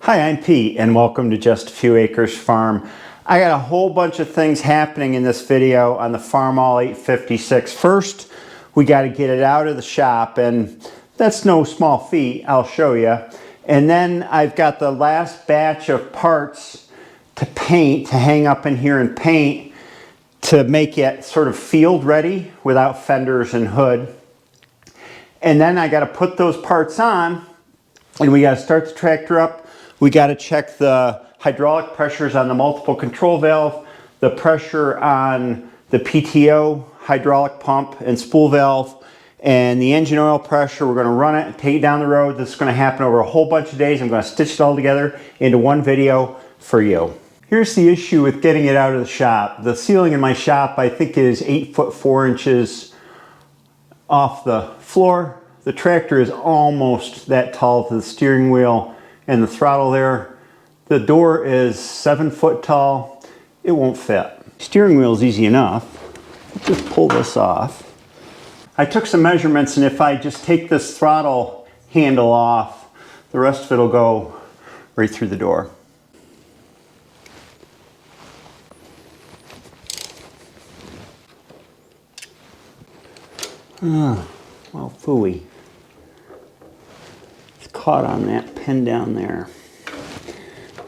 Hi, I'm Pete and welcome to Just a Few Acres Farm. I got a whole bunch of things happening in this video on the Farmall 856. First, we got to get it out of the shop, and that's no small feat, I'll show you. And then I've got the last batch of parts to paint, to hang up in here and paint, to make it sort of field ready without fenders and hood. And then I got to put those parts on, and we got to start the tractor up. We got to check the hydraulic pressures on the multiple control valve, the pressure on the PTO hydraulic pump and spool valve, and the engine oil pressure. We're going to run it and take it down the road. This is going to happen over a whole bunch of days. I'm going to stitch it all together into one video for you. Here's the issue with getting it out of the shop. The ceiling in my shop, I think, is 8 foot 4 inches off the floor. The tractor is almost that tall to the steering wheel and the throttle there. The door is 7 foot tall. It won't fit. Steering wheel is easy enough. Just pull this off. I took some measurements, and if I just take this throttle handle off, the rest of it will go right through the door. Well, phooey. It's caught on that pin down there.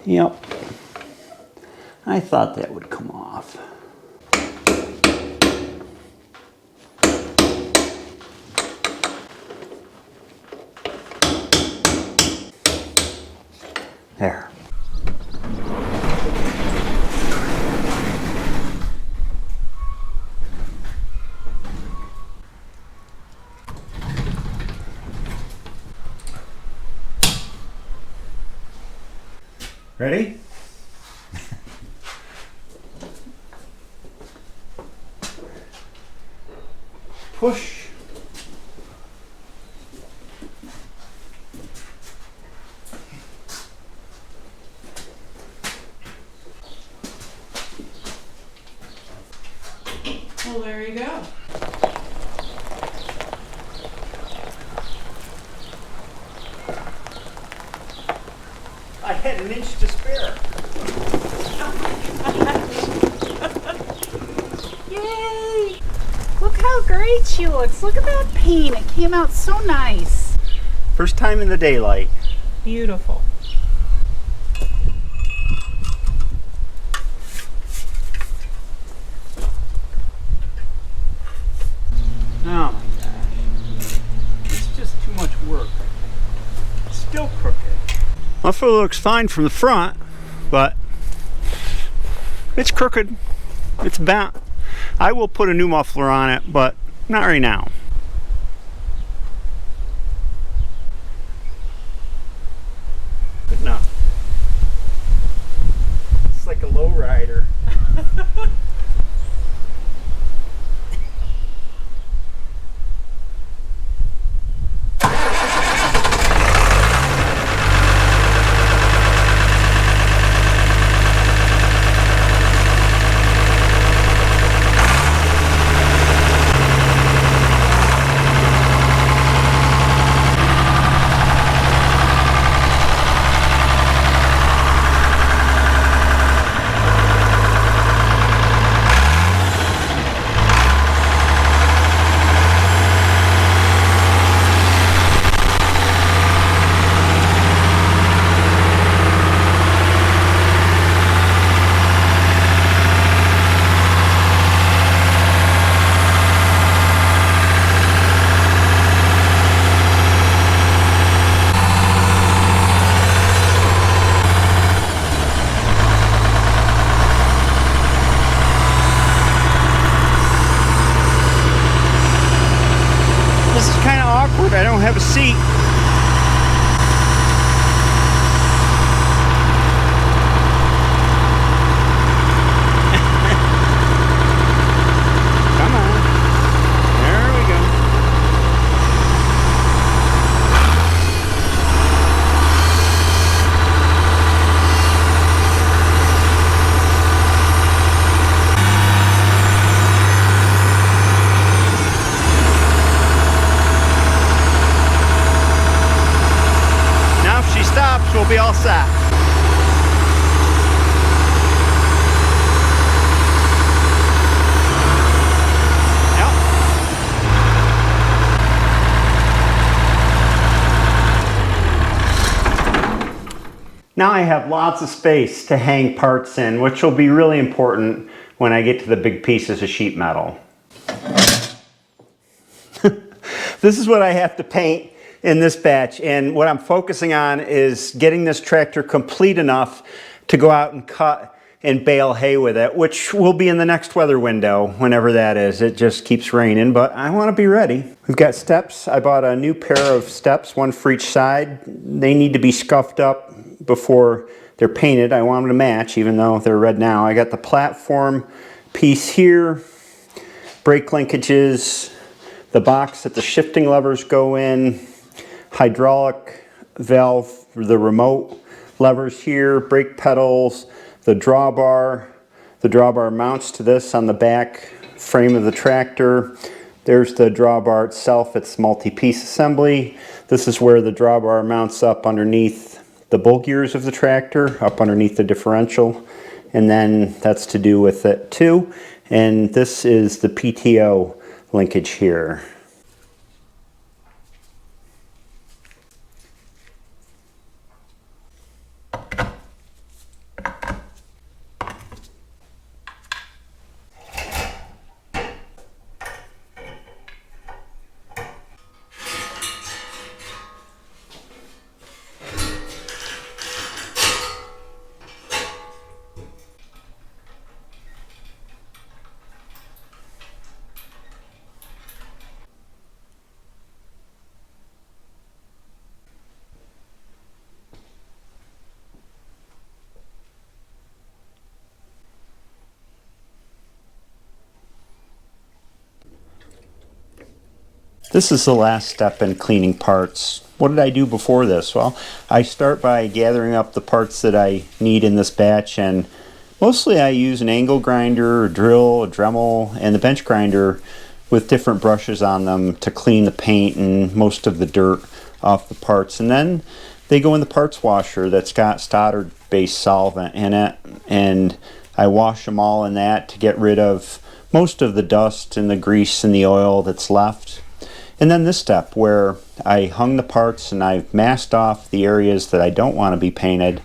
Yep. I thought that would come off. There. Ready? Push. Well, there you go. I had an inch to spare. Yay! Look how great she looks. Look at that paint. It came out so nice. First time in the daylight. Beautiful. Oh my gosh. It's just too much work. It's still crooked. Muffler looks fine from the front, but it's crooked. It's bent. I will put a new muffler on it, but not right now. Good enough. It's like a low rider. This is kind of awkward. I don't have a seat. Come on. There we go. all set. Now I have lots of space to hang parts in, which will be really important when I get to the big pieces of sheet metal. This is what I have to paint in this batch, and what I'm focusing on is getting this tractor complete enough to go out and cut and bale hay with it, which will be in the next weather window, whenever that is. It just keeps raining, but I want to be ready. We've got steps. I bought a new pair of steps, one for each side. They need to be scuffed up before they're painted. I want them to match, even though they're red now. I got the platform piece here, brake linkages, the box that the shifting levers go in, hydraulic valve, the remote levers here, brake pedals, the drawbar. The drawbar mounts to this on the back frame of the tractor. There's the drawbar itself. It's multi-piece assembly. This is where the drawbar mounts up underneath the bull gears of the tractor, up underneath the differential, and then that's to do with it too. And this is the PTO linkage here. This is the last step in cleaning parts. What did I do before this? Well, I start by gathering up the parts that I need in this batch, and mostly I use an angle grinder, a drill, a Dremel, and the bench grinder with different brushes on them to clean the paint and most of the dirt off the parts. And then they go in the parts washer that's got Stoddard-based solvent in it, and I wash them all in that to get rid of most of the dust and the grease and the oil that's left. And then this step where I hung the parts and I've masked off the areas that I don't want to be painted,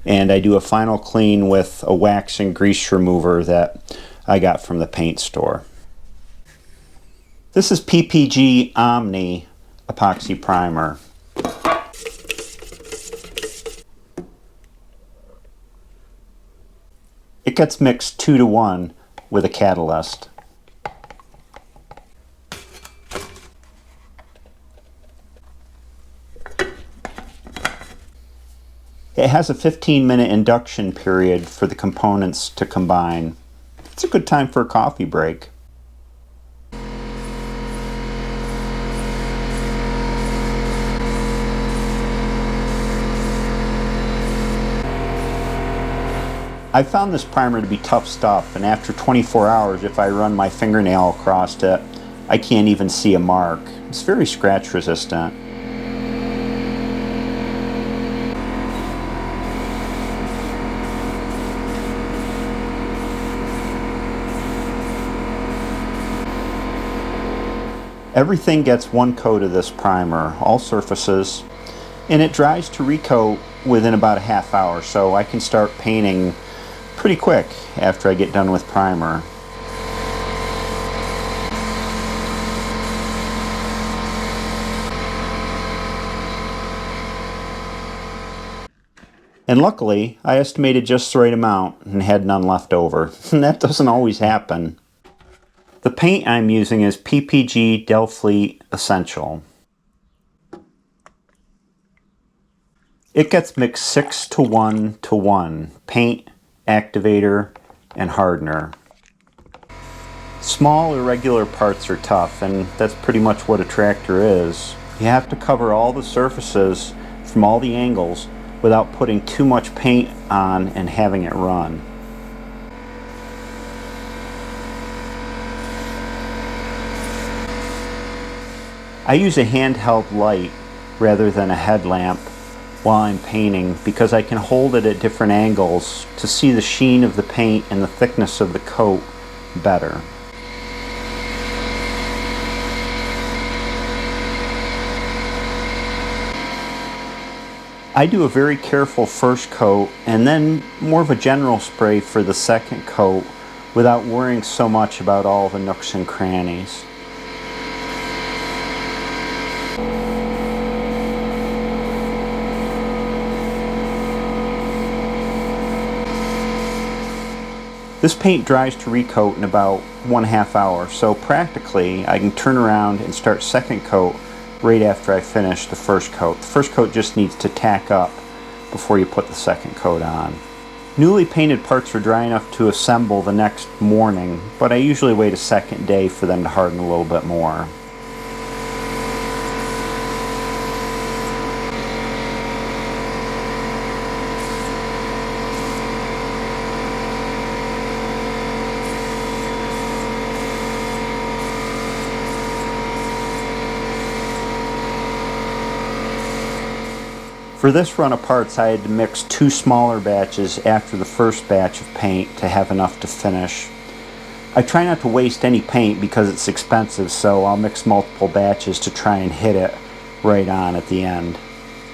and I do a final clean with a wax and grease remover that I got from the paint store. This is PPG Omni epoxy primer. It gets mixed 2-to-1 with a catalyst. It has a 15-minute induction period for the components to combine. It's a good time for a coffee break. I found this primer to be tough stuff, and after 24 hours, if I run my fingernail across it, I can't even see a mark. It's very scratch resistant. Everything gets one coat of this primer, all surfaces, and it dries to recoat within about a half hour, so I can start painting pretty quick after I get done with primer. And luckily, I estimated just the right amount and had none left over. And that doesn't always happen. The paint I'm using is PPG Delfleet Essential. It gets mixed 6-to-1-to-1, paint, activator, and hardener. Small irregular parts are tough, and that's pretty much what a tractor is. You have to cover all the surfaces from all the angles without putting too much paint on and having it run. I use a handheld light rather than a headlamp while I'm painting because I can hold it at different angles to see the sheen of the paint and the thickness of the coat better. I do a very careful first coat and then more of a general spray for the second coat without worrying so much about all the nooks and crannies. This paint dries to recoat in about 1/2 hour, so practically I can turn around and start second coat right after I finish the first coat. The first coat just needs to tack up before you put the second coat on. Newly painted parts are dry enough to assemble the next morning, but I usually wait a second day for them to harden a little bit more. For this run of parts, I had to mix 2 smaller batches after the first batch of paint to have enough to finish. I try not to waste any paint because it's expensive, so I'll mix multiple batches to try and hit it right on at the end.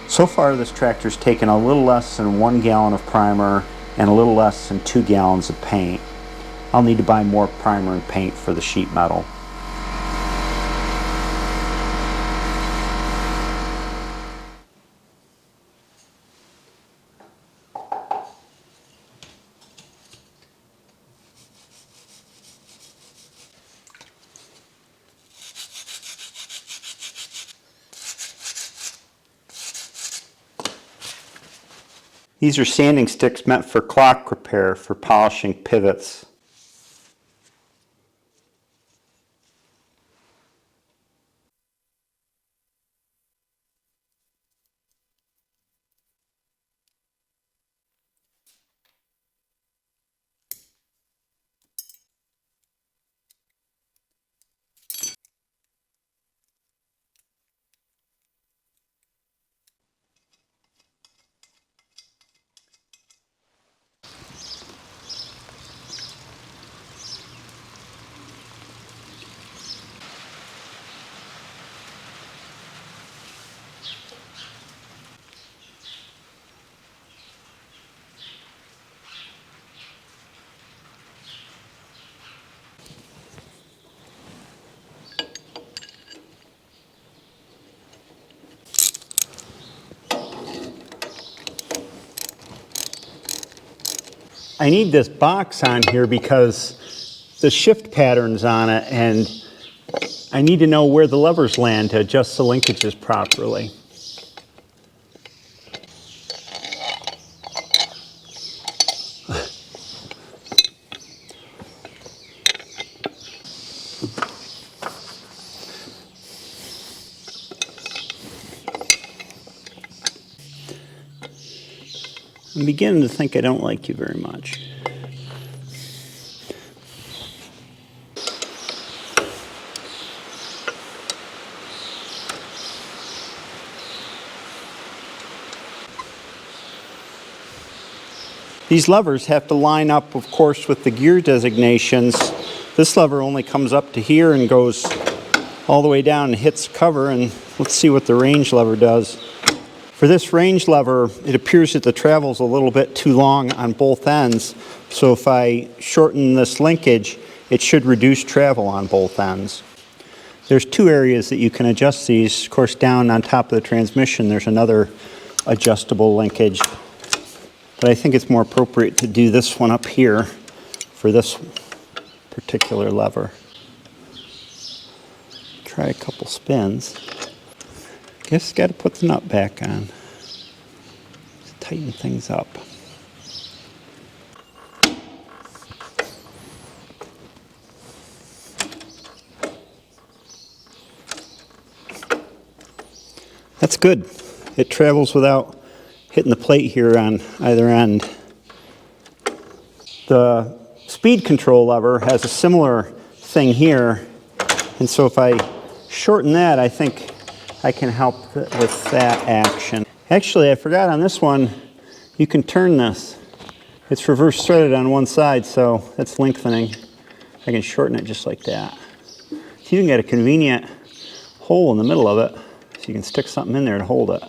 So far, this tractor's taken a little less than 1 gallon of primer and a little less than 2 gallons of paint. I'll need to buy more primer and paint for the sheet metal. These are sanding sticks meant for clock repair for polishing pivots. I need this box on here because the shift pattern's on it and I need to know where the levers land to adjust the linkages properly. I'm beginning to think I don't like you very much. These levers have to line up, of course, with the gear designations. This lever only comes up to here and goes all the way down and hits the cover, and let's see what the range lever does. For this range lever, it appears that the travel's a little bit too long on both ends, so if I shorten this linkage, it should reduce travel on both ends. There's 2 areas that you can adjust these. Of course, down on top of the transmission, there's another adjustable linkage, but I think it's more appropriate to do this one up here for this particular lever. Try a couple spins. Guess got to put the nut back on. Just tighten things up. That's good. It travels without hitting the plate here on either end. The speed control lever has a similar thing here, and so if I shorten that, I think I can help with that action. Actually, I forgot on this one, you can turn this. It's reverse threaded on one side, so that's lengthening. I can shorten it just like that. So you can get a convenient hole in the middle of it, so you can stick something in there to hold it.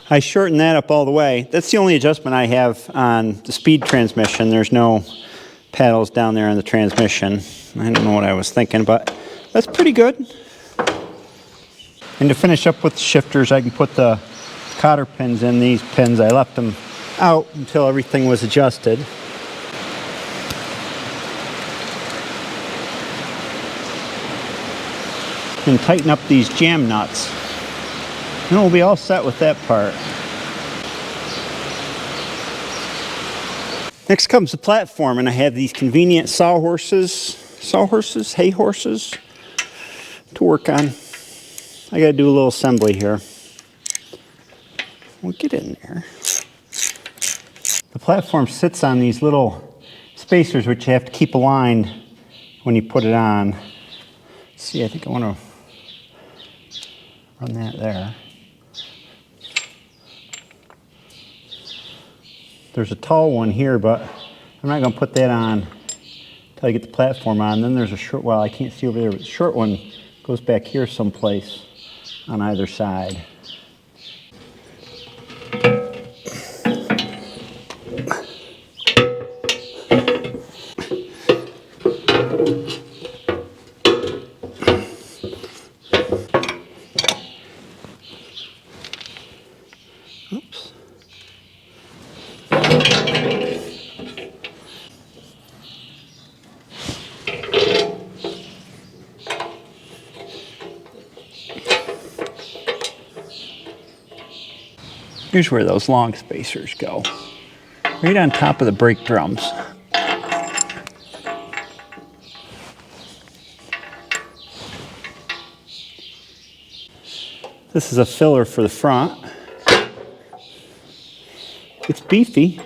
I shortened that up all the way. That's the only adjustment I have on the speed transmission. There's no paddles down there on the transmission. I don't know what I was thinking, but that's pretty good. And to finish up with the shifters, I can put the cotter pins in these pins. I left them out until everything was adjusted. And tighten up these jam nuts. And we'll be all set with that part. Next comes the platform, and I have these convenient hay horses to work on. I gotta do a little assembly here. We'll get in there. The platform sits on these little spacers which you have to keep aligned when you put it on. Let's see, I think I want to run that there. There's a tall one here, but I'm not going to put that on until I get the platform on. Then there's a short, well, I can't see over there, but the short one goes back here someplace on either side. Oops. Here's where those long spacers go. Right on top of the brake drums. This is a filler for the front. It's beefy.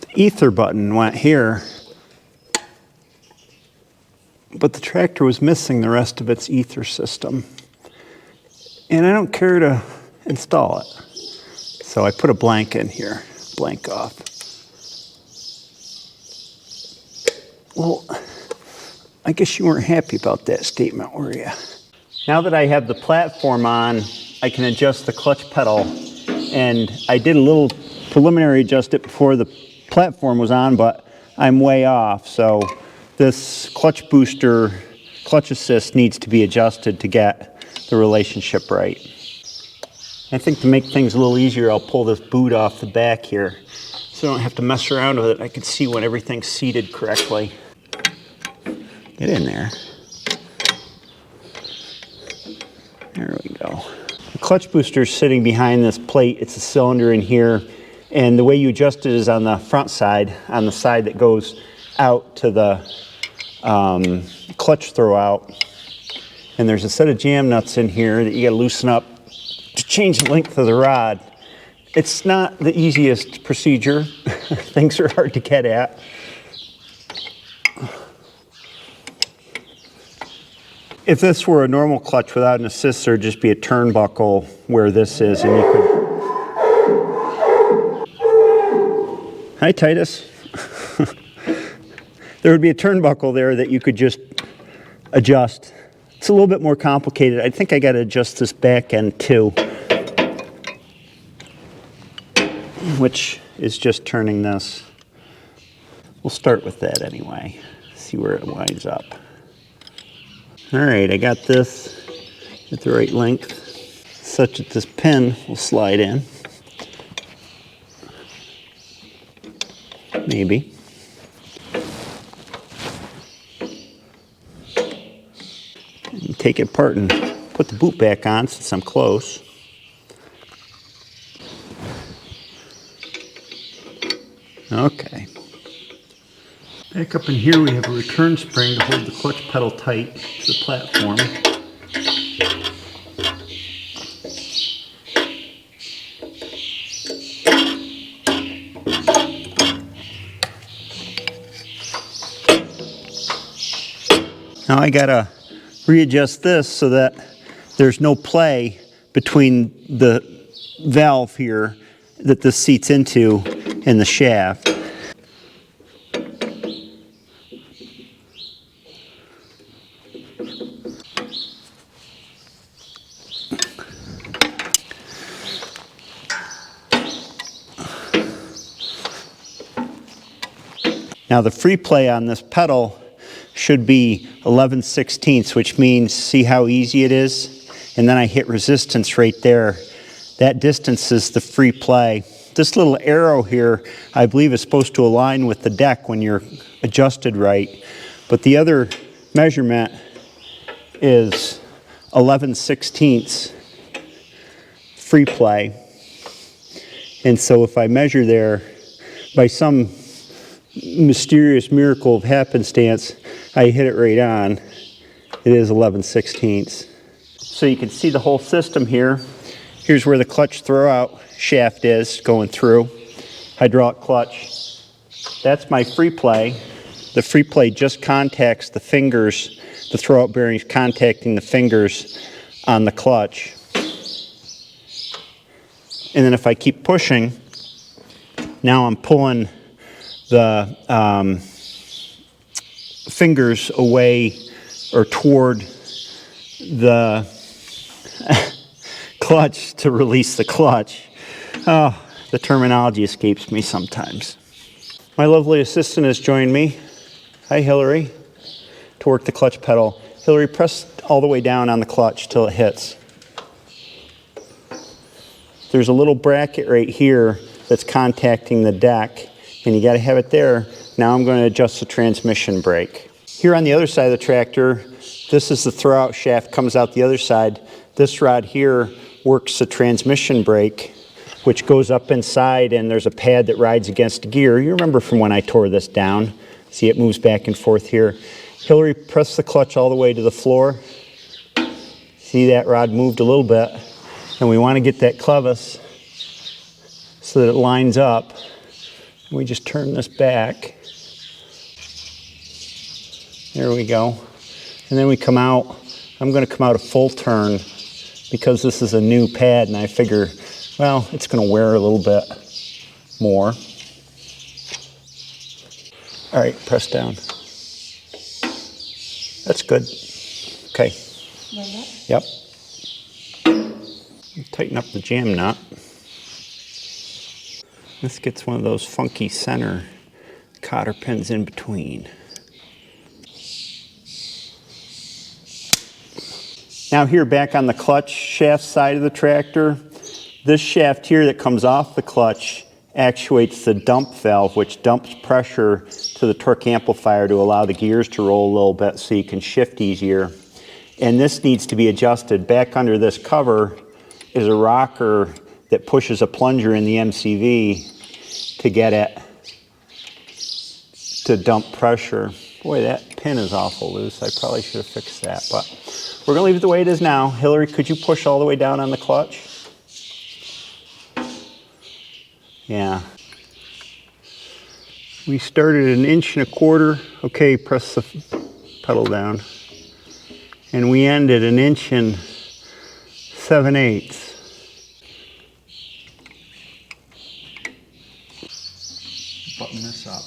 The ether button went here, but the tractor was missing the rest of its ether system. And I don't care to install it. So I put a blank in here, blank off. Well, I guess you weren't happy about that statement, were you? Now that I have the platform on, I can adjust the clutch pedal. And I did a little preliminary adjust it before the platform was on, but I'm way off. So this clutch booster, clutch assist needs to be adjusted to get the relationship right. I think to make things a little easier, I'll pull this boot off the back here so I don't have to mess around with it. I can see when everything's seated correctly. Get in there. There we go. The clutch booster is sitting behind this plate. It's a cylinder in here. And the way you adjust it is on the front side, on the side that goes out to the clutch throwout. And there's a set of jam nuts in here that you got to loosen up to change the length of the rod. It's not the easiest procedure. Things are hard to get at. If this were a normal clutch without an assist, there'd just be a turnbuckle where this is, and you could... Hi, Titus. There would be a turnbuckle there that you could just adjust. It's a little bit more complicated. I think I got to adjust this back end too, which is just turning this. We'll start with that anyway, see where it winds up. All right, I got this at the right length, such that this pin will slide in. Maybe. And take it apart and put the boot back on since I'm close. Okay. Back up in here we have a return spring to hold the clutch pedal tight to the platform. Now I gotta readjust this so that there's no play between the valve here that this seats into and the shaft. Now the free play on this pedal should be 11/16, which means, see how easy it is? And then I hit resistance right there. That distance is the free play. This little arrow here, I believe, is supposed to align with the deck when you're adjusted right. But the other measurement is 11/16 free play. And so if I measure there, by some mysterious miracle of happenstance, I hit it right on. It is 11/16. So you can see the whole system here. Here's where the clutch throwout shaft is going through. Hydraulic clutch. That's my free play. The free play just contacts the fingers, the throwout bearings contacting the fingers on the clutch. And then if I keep pushing, now I'm pulling the fingers away or toward the clutch to release the clutch. Oh, the terminology escapes me sometimes. My lovely assistant has joined me. Hi, Hillary. To work the clutch pedal. Hillary, press all the way down on the clutch till it hits. There's a little bracket right here that's contacting the deck, and you got to have it there. Now I'm going to adjust the transmission brake. Here on the other side of the tractor, this is the throwout shaft, comes out the other side. This rod here works the transmission brake, which goes up inside, and there's a pad that rides against the gear. You remember from when I tore this down. See, it moves back and forth here. Hillary, press the clutch all the way to the floor. See, that rod moved a little bit, and we want to get that clevis so that it lines up. We just turn this back. There we go. And then we come out. I'm going to come out a full turn because this is a new pad, and I figure, well, it's going to wear a little bit more. All right, press down. That's good. Okay. Yep. Tighten up the jam nut. This gets one of those funky center cotter pins in between. Now here back on the clutch shaft side of the tractor, this shaft here that comes off the clutch actuates the dump valve, which dumps pressure to the torque amplifier to allow the gears to roll a little bit so you can shift easier. And this needs to be adjusted. Back under this cover is a rocker that pushes a plunger in the MCV to get it to dump pressure. Boy, that pin is awful loose. I probably should have fixed that, but we're gonna leave it the way it is now. Hillary, could you push all the way down on the clutch? Yeah. We started 1 1/4 inches. Okay, press the pedal down. And we ended 1 7/8 inches. Button this up.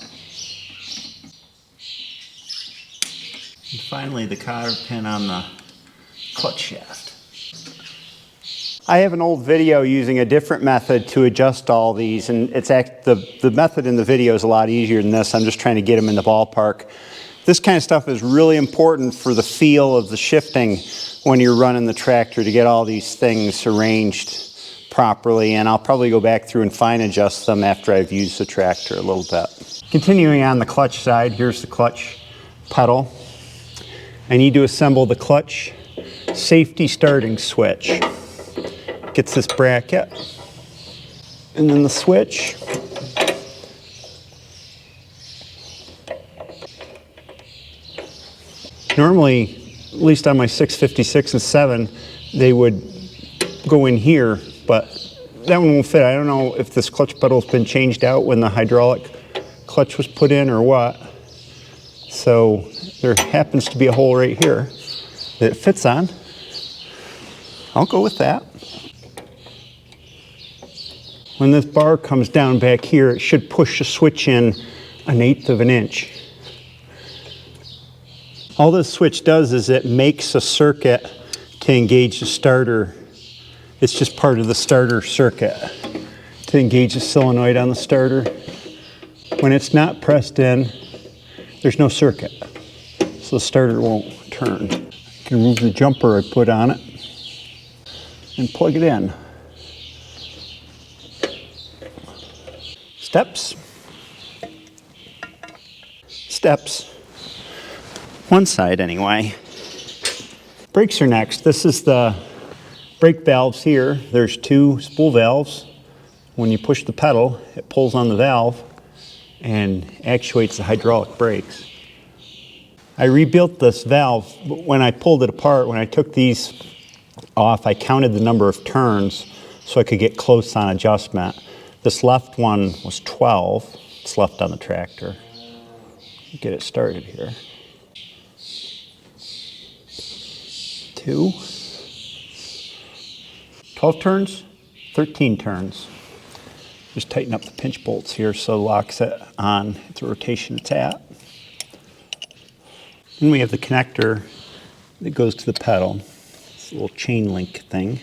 And finally, the cotter pin on the clutch shaft. I have an old video using a different method to adjust all these, and it's the method in the video is a lot easier than this. I'm just trying to get them in the ballpark. This kind of stuff is really important for the feel of the shifting when you're running the tractor, to get all these things arranged properly, and I'll probably go back through and fine adjust them after I've used the tractor a little bit. Continuing on the clutch side, here's the clutch pedal. I need to assemble the clutch safety starting switch. Gets this bracket, and then the switch. Normally, at least on my 656 and 7, they would go in here, but that one won't fit. I don't know if this clutch pedal's been changed out when the hydraulic clutch was put in or what. So there happens to be a hole right here that it fits on. I'll go with that. When this bar comes down back here, it should push the switch in 1/8 of an inch. All this switch does is it makes a circuit to engage the starter. It's just part of the starter circuit to engage the solenoid on the starter. When it's not pressed in, there's no circuit, so the starter won't turn. I can remove the jumper I put on it and plug it in. Steps. Steps. One side anyway. Brakes are next. This is the brake valves here. There's 2 spool valves. When you push the pedal, it pulls on the valve and actuates the hydraulic brakes. I rebuilt this valve, but when I pulled it apart, when I took these off, I counted the number of turns so I could get close on adjustment. This left one was 12. It's left on the tractor. Get it started here. 2. 12 turns, 13 turns. Just tighten up the pinch bolts here so it locks it on at the rotation it's at. Then we have the connector that goes to the pedal. It's a little chain link thing.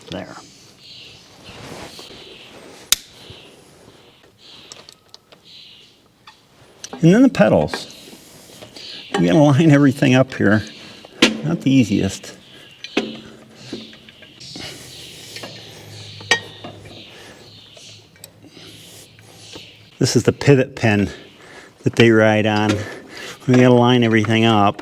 There. And then the pedals. We gotta line everything up here. Not the easiest. This is the pivot pin that they ride on. We gotta line everything up.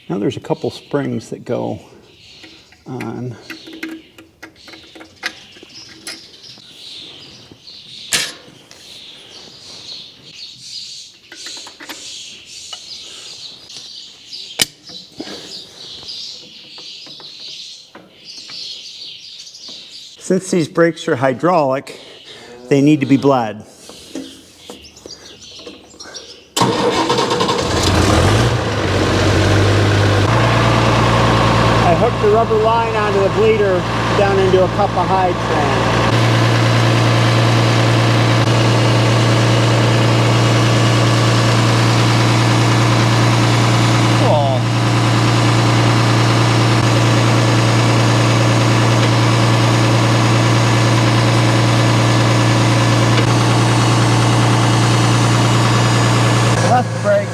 Now there's a couple springs that go on. Since these brakes are hydraulic, they need to be bled. I hooked the rubber line onto the bleeder down into a cup of hide strand. Left brake.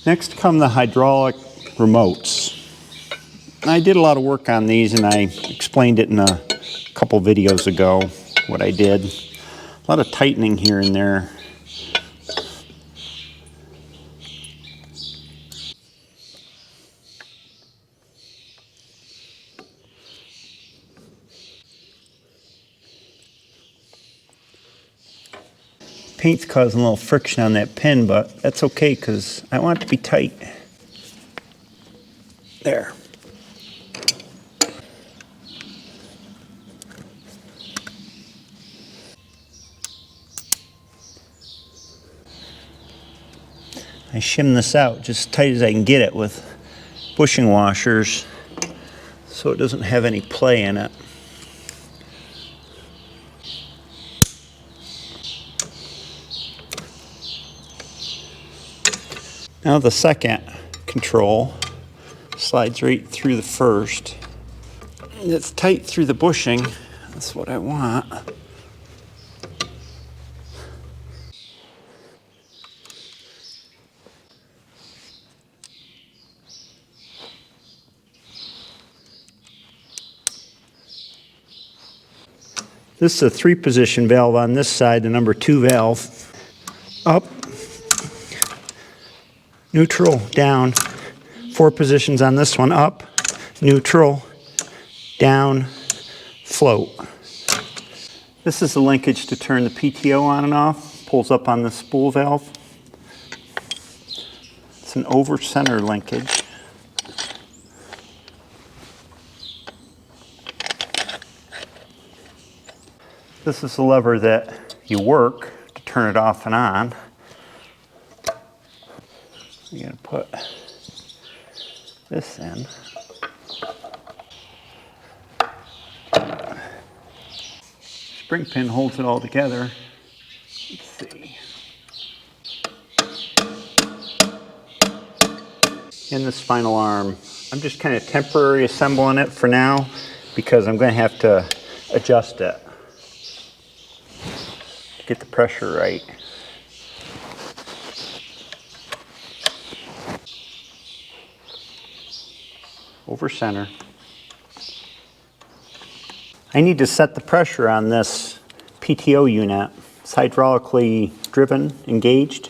Next come the hydraulic remotes. I did a lot of work on these and I explained it in a couple videos ago, what I did. A lot of tightening here and there. Paint's causing a little friction on that pin, but that's okay because I want it to be tight. There. I shim this out just as tight as I can get it with bushing washers so it doesn't have any play in it. Now the second control slides right through the first. It's tight through the bushing. That's what I want. This is a 3-position valve on this side, the number 2 valve. Up, neutral, down. 4 positions on this one, up, neutral, down, float. This is the linkage to turn the PTO on and off. Pulls up on the spool valve. It's an over center linkage. This is the lever that you work to turn it off and on. You're going to put this in. Spring pin holds it all together. Let's see. In this final arm, I'm just kind of temporary assembling it for now because I'm going to have to adjust it to get the pressure right. Over center. I need to set the pressure on this PTO unit. It's hydraulically driven, engaged.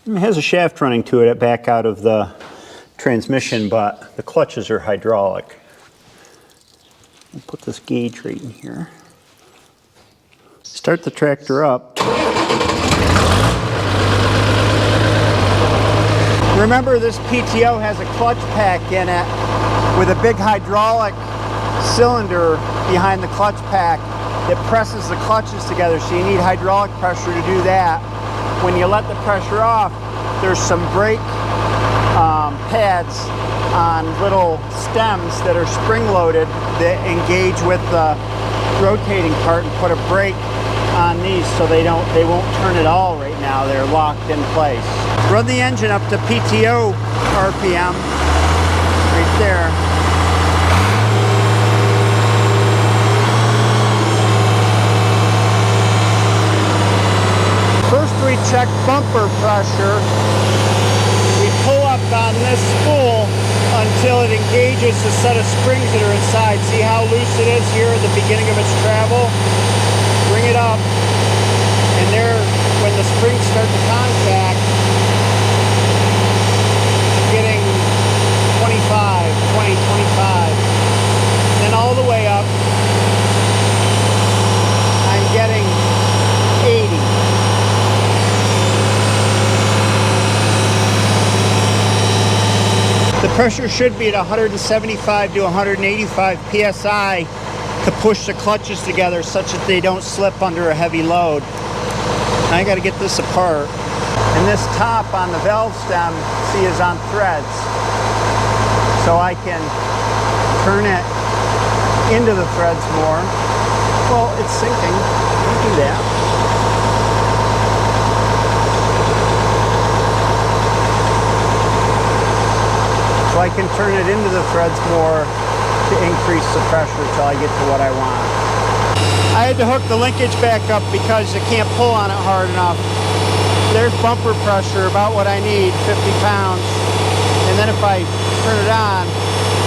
It has a shaft running to it back out of the transmission, but the clutches are hydraulic. I'll put this gauge right in here. Start the tractor up. Remember, this PTO has a clutch pack in it with a big hydraulic cylinder behind the clutch pack that presses the clutches together, so you need hydraulic pressure to do that. When you let the pressure off, there's some brake pads on little stems that are spring-loaded that engage with the rotating part and put a brake on these so they won't turn at all right now. They're locked in place. Run the engine up to PTO RPM right there. First we check bumper pressure. We pull up on this spool until it engages the set of springs that are inside. See how loose it is here at the beginning of its travel? Bring it up, and there, when the springs start to contact, getting 25, 20, 25. Then all the way up, I'm getting 80. The pressure should be at 175 to 185 psi to push the clutches together such that they don't slip under a heavy load. Now I got to get this apart. And this top on the valve stem, see, is on threads. So I can turn it into the threads more. Well, it's sinking. I can do that. So I can turn it into the threads more to increase the pressure till I get to what I want. I had to hook the linkage back up because I can't pull on it hard enough. There's bumper pressure, about what I need, 50 pounds. And then if I turn it on,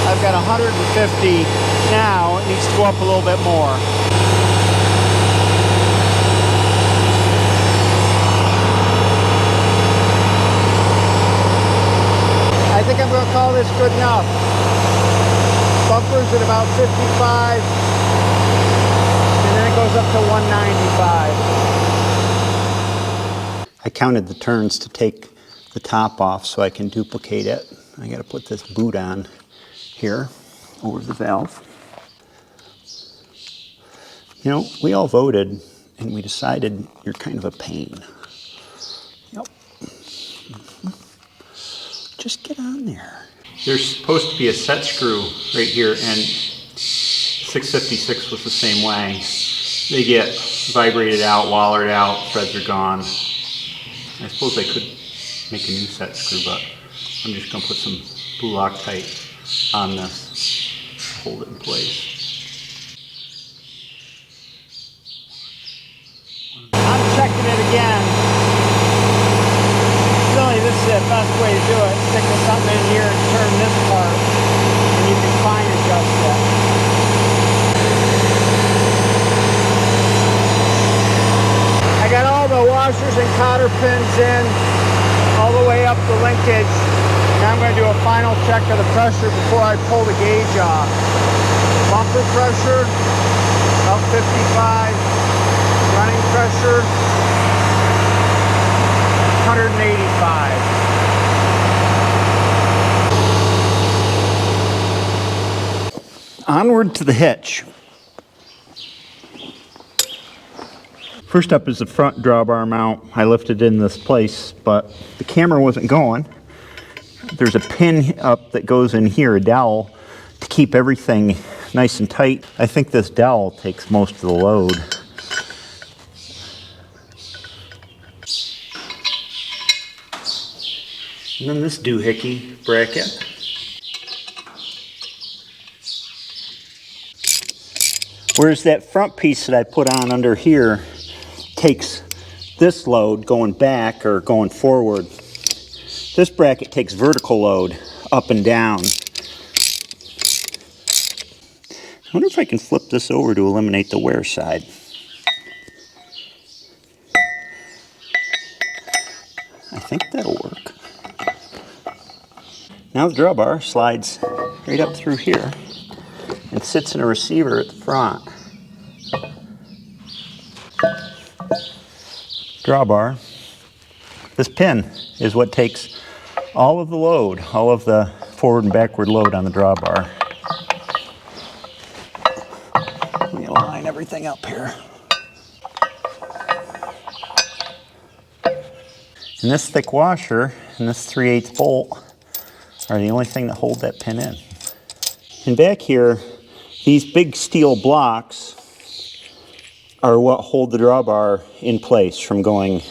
I've got 150 now. It needs to go up a little bit more. I think I'm going to call this good enough. Bumpers at about 55, and then it goes up to 195. I counted the turns to take the top off so I can duplicate it. I got to put this boot on here over the valve. You know, we all voted and we decided you're kind of a pain. Yep. Just get on there. There's supposed to be a set screw right here, and 656 was the same way. They get vibrated out, wallered out, threads are gone. I suppose I could make a new set screw, but I'm just going to put some blue Loctite on this to hold it in place. I'm checking it again. Really, this is the best way to do it. Stick something in here and turn this part, and you can fine adjust it. I got all the washers and cotter pins in, all the way up the linkage. Now I'm going to do a final check of the pressure before I pull the gauge off. Bumper pressure, about 55. Running pressure, 185. Onward to the hitch. First up is the front drawbar mount. I lifted in this place, but the camera wasn't going. There's a pin up that goes in here, a dowel, to keep everything nice and tight. I think this dowel takes most of the load. And then this doohickey bracket. Whereas that front piece that I put on under here takes this load going back or going forward. This bracket takes vertical load up and down. I wonder if I can flip this over to eliminate the wear side. I think that'll work. Now the drawbar slides right up through here and sits in a receiver at the front. Drawbar. This pin is what takes all of the load, all of the forward and backward load on the drawbar. Let me line everything up here. And this thick washer and this 3/8 bolt are the only thing that hold that pin in. And back here, these big steel blocks are what hold the drawbar in place from going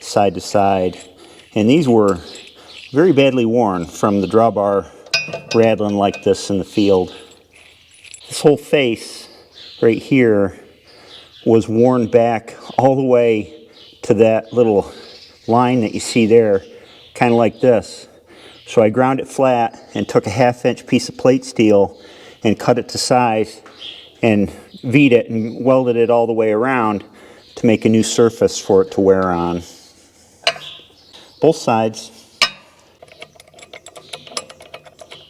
side to side. And these were very badly worn from the drawbar rattling like this in the field. This whole face right here was worn back all the way to that little line that you see there, kind of like this. So I ground it flat and took a 1/2 inch piece of plate steel and cut it to size and V'd it and welded it all the way around to make a new surface for it to wear on. Both sides.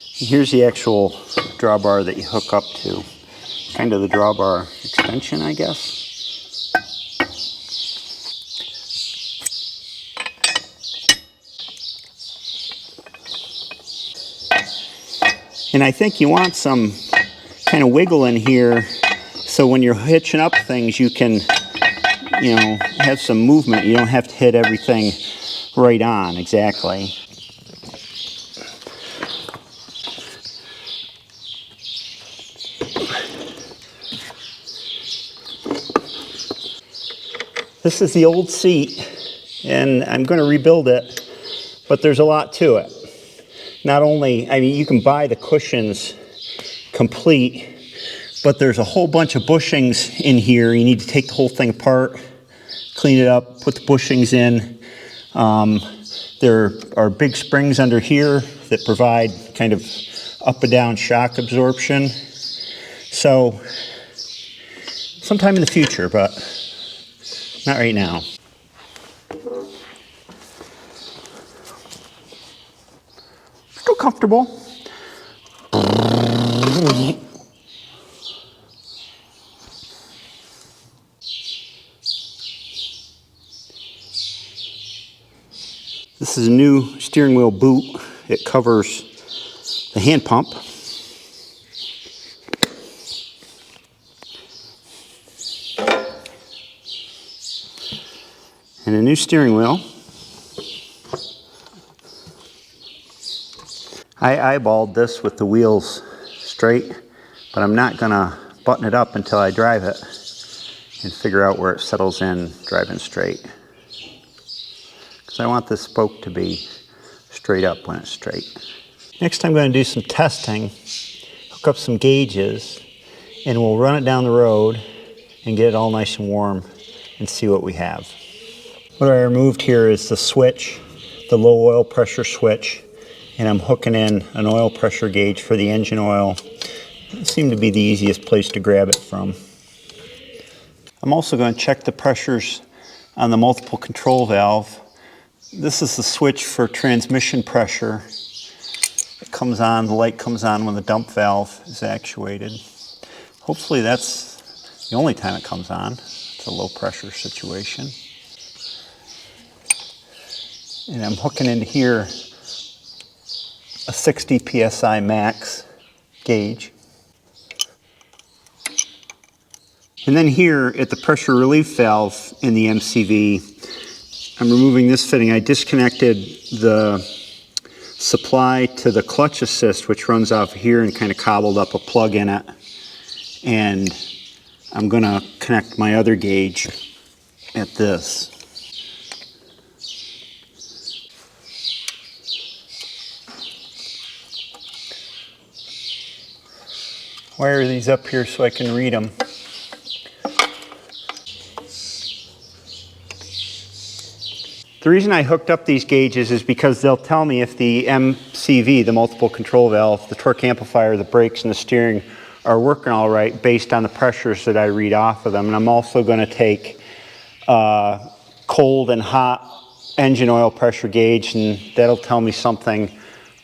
Here's the actual drawbar that you hook up to. Kind of the drawbar extension, I guess. And I think you want some kind of wiggle in here so when you're hitching up things you can, you know, have some movement. You don't have to hit everything right on exactly. This is the old seat and I'm going to rebuild it, but there's a lot to it. Not only, I mean, you can buy the cushions complete, but there's a whole bunch of bushings in here. You need to take the whole thing apart, clean it up, put the bushings in. There are big springs under here that provide kind of up and down shock absorption. So, sometime in the future, but not right now. Still comfortable. This is a new steering wheel boot. It covers the hand pump. And a new steering wheel. I eyeballed this with the wheels straight, but I'm not gonna button it up until I drive it and figure out where it settles in driving straight. Because I want this spoke to be straight up when it's straight. Next I'm going to do some testing, hook up some gauges, and we'll run it down the road and get it all nice and warm and see what we have. What I removed here is the switch, the low oil pressure switch, and I'm hooking in an oil pressure gauge for the engine oil. It seemed to be the easiest place to grab it from. I'm also going to check the pressures on the multiple control valve This is the switch for transmission pressure. It comes on, the light comes on when the dump valve is actuated. Hopefully that's the only time it comes on. It's a low pressure situation. And I'm hooking into here a 60 psi max gauge. And then here at the pressure relief valve in the MCV, I'm removing this fitting. I disconnected the supply to the clutch assist, which runs off here, and kind of cobbled up a plug in it. And I'm going to connect my other gauge at this. Wire these up here so I can read them. The reason I hooked up these gauges is because they'll tell me if the MCV, the multiple control valve, the torque amplifier, the brakes, and the steering are working all right based on the pressures that I read off of them. And I'm also going to take cold and hot engine oil pressure gauge, and that'll tell me something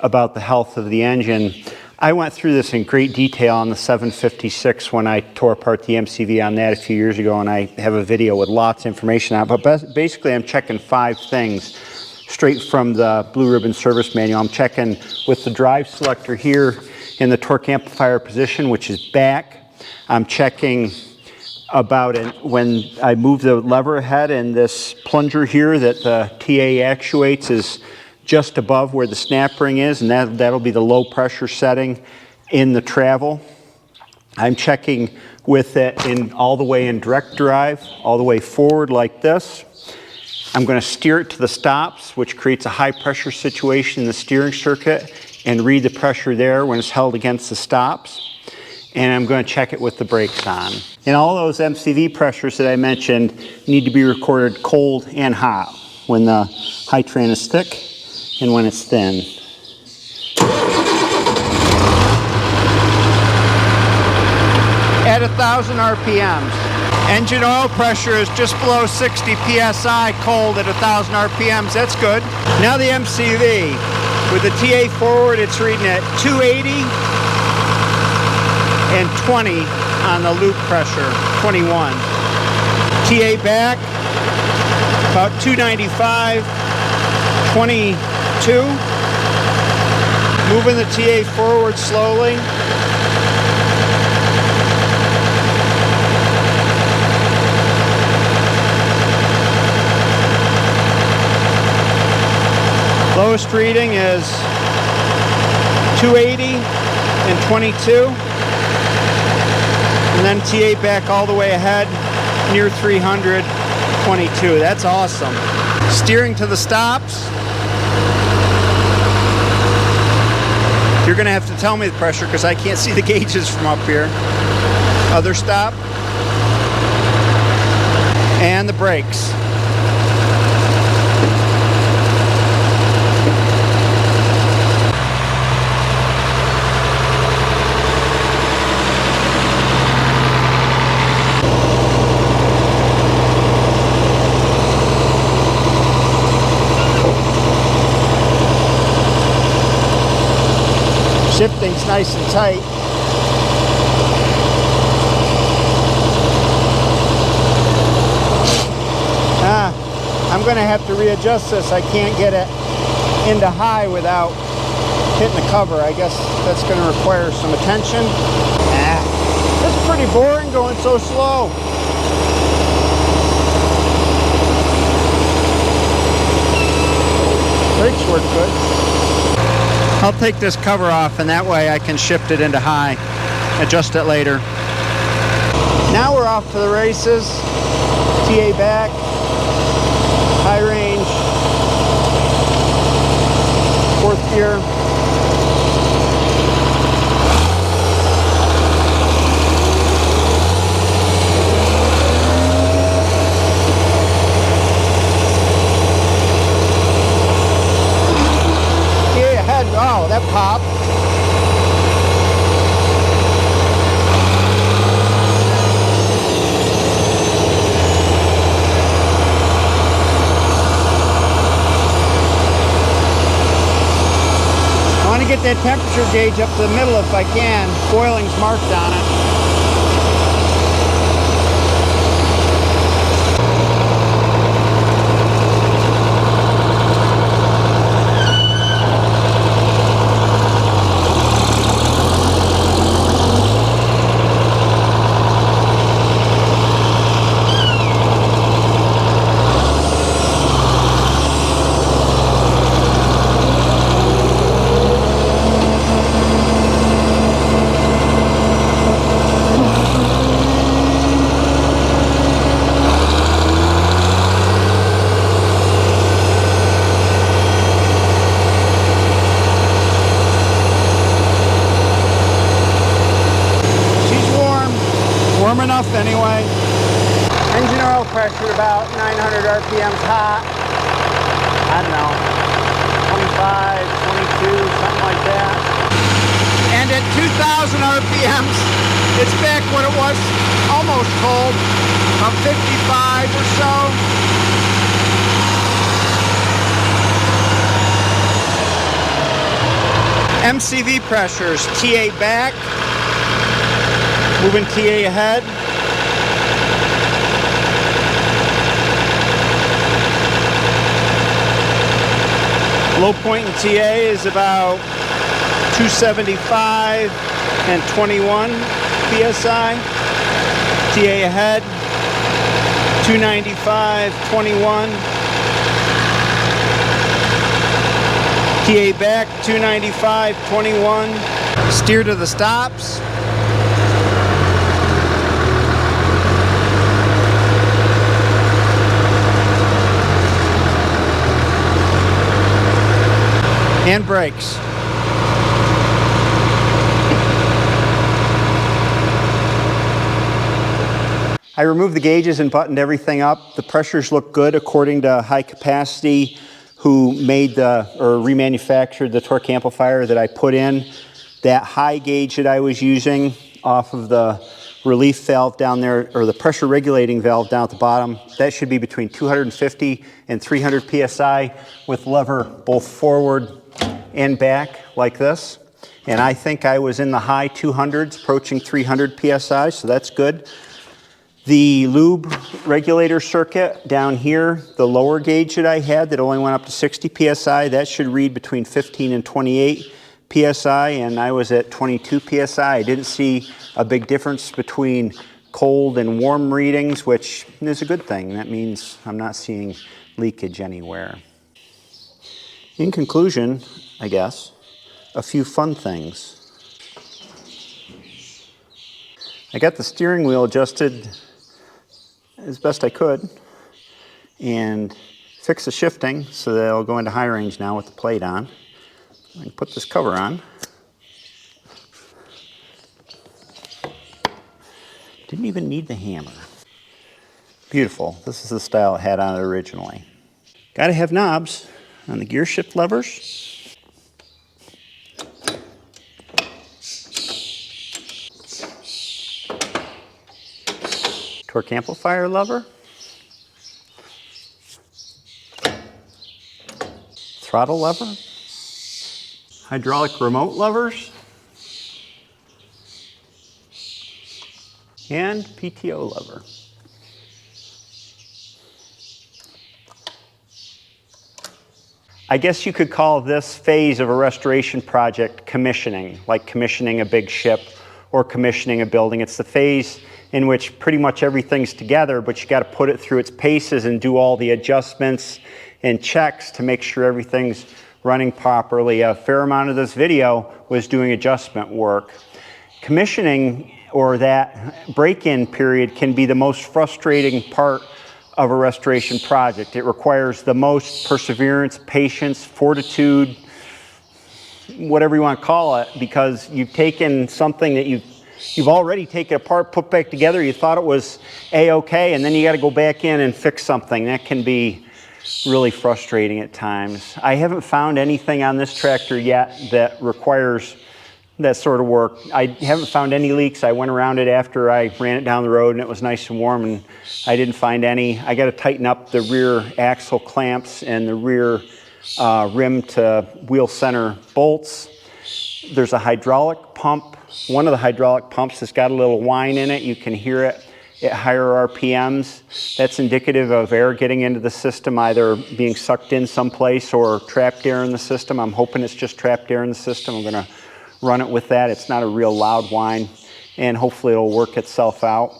about the health of the engine. I went through this in great detail on the 756 when I tore apart the MCV on that a few years ago, and I have a video with lots of information on it. But basically I'm checking 5 things straight from the Blue Ribbon Service Manual. I'm checking with the drive selector here in the torque amplifier position, which is back. I'm checking about it when I move the lever ahead, and this plunger here that the TA actuates is just above where the snap ring is, and that'll be the low pressure setting in the travel. I'm checking with it in all the way in direct drive, all the way forward like this. I'm going to steer it to the stops, which creates a high pressure situation in the steering circuit, and read the pressure there when it's held against the stops. And I'm going to check it with the brakes on. And all those MCV pressures that I mentioned need to be recorded cold and hot, when the Hitran is thick and when it's thin. At 1,000 RPMs. Engine oil pressure is just below 60 psi cold at 1,000 RPMs. That's good. Now the MCV. With the TA forward, it's reading at 280 and 20 on the loop pressure, 21. TA back, about 295, 22. Moving the TA forward slowly. Lowest reading is 280 and 22. And then TA back all the way ahead, near 300, 22. That's awesome. Steering to the stops. You're going to have to tell me the pressure because I can't see the gauges from up here. Other stop. And the brakes. Shifting's nice and tight. I'm going to have to readjust this. I can't get it into high without hitting the cover. I guess that's going to require some attention. It's pretty boring going so slow. Brakes work good. I'll take this cover off, and that way I can shift it into high, adjust it later. Now we're off to the races. TA back, high range, 4th gear. Oh, that popped. get that temperature gauge up to the middle if I can. Boiling's marked on it. Warm enough anyway. Engine oil pressure about 900 RPMs hot. I don't know, 25, 22, something like that. And at 2,000 RPMs, it's back when it was almost cold, about 55 or so. MCV pressures, TA back. Moving TA ahead. Low point in TA is about 275 and 21 PSI. TA ahead, 295, 21. TA back, 295, 21. Steer to the stops. And brakes. I removed the gauges and buttoned everything up. The pressures look good according to High Capacity, who made or remanufactured the torque amplifier that I put in. That high gauge that I was using off of the relief valve down there, or the pressure regulating valve down at the bottom, that should be between 250 and 300 PSI with lever both forward and back like this. And I think I was in the high 200s, approaching 300 PSI, so that's good. The lube regulator circuit down here, the lower gauge that I had that only went up to 60 PSI, that should read between 15 and 28 PSI, and I was at 22 PSI. I didn't see a big difference between cold and warm readings, which is a good thing. That means I'm not seeing leakage anywhere. In conclusion, I guess, a few fun things. I got the steering wheel adjusted as best I could and fixed the shifting so that it'll go into high range now with the plate on. I can put this cover on. Didn't even need the hammer. Beautiful. This is the style it had on it originally. Got to have knobs on the gear shift levers. Torque amplifier lever. Throttle lever. Hydraulic remote levers. And PTO lever. I guess you could call this phase of a restoration project commissioning, like commissioning a big ship or commissioning a building. It's the phase in which pretty much everything's together, but you got to put it through its paces and do all the adjustments and checks to make sure everything's running properly. A fair amount of this video was doing adjustment work. Commissioning, or that break-in period, can be the most frustrating part of a restoration project. It requires the most perseverance, patience, fortitude, whatever you want to call it, because you've taken something that you've already taken apart, put back together, you thought it was A-okay, and then you got to go back in and fix something. That can be really frustrating at times. I haven't found anything on this tractor yet that requires that sort of work. I haven't found any leaks. I went around it after I ran it down the road and it was nice and warm, and I didn't find any. I got to tighten up the rear axle clamps and the rear rim to wheel center bolts. There's a hydraulic pump. One of the hydraulic pumps has got a little whine in it. You can hear it at higher RPMs. That's indicative of air getting into the system, either being sucked in someplace or trapped air in the system. I'm hoping it's just trapped air in the system. I'm going to run it with that. It's not a real loud whine, and hopefully it'll work itself out.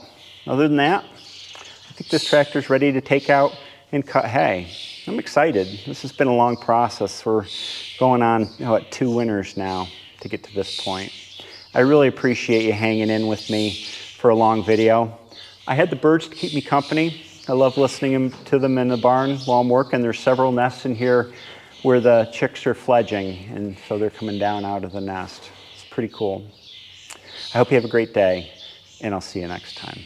Other than that, I think this tractor's ready to take out and cut hay. I'm excited. This has been a long process. We're going on, what, 2 winters now to get to this point. I really appreciate you hanging in with me for a long video. I had the birds to keep me company. I love listening to them in the barn while I'm working. There's several nests in here where the chicks are fledging, and so they're coming down out of the nest. It's pretty cool. I hope you have a great day, and I'll see you next time.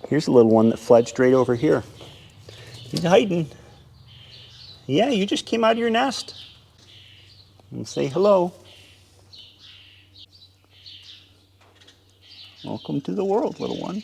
Here's a little one that fledged right over here. He's hiding. Yeah, you just came out of your nest. And say hello. Welcome to the world, little one.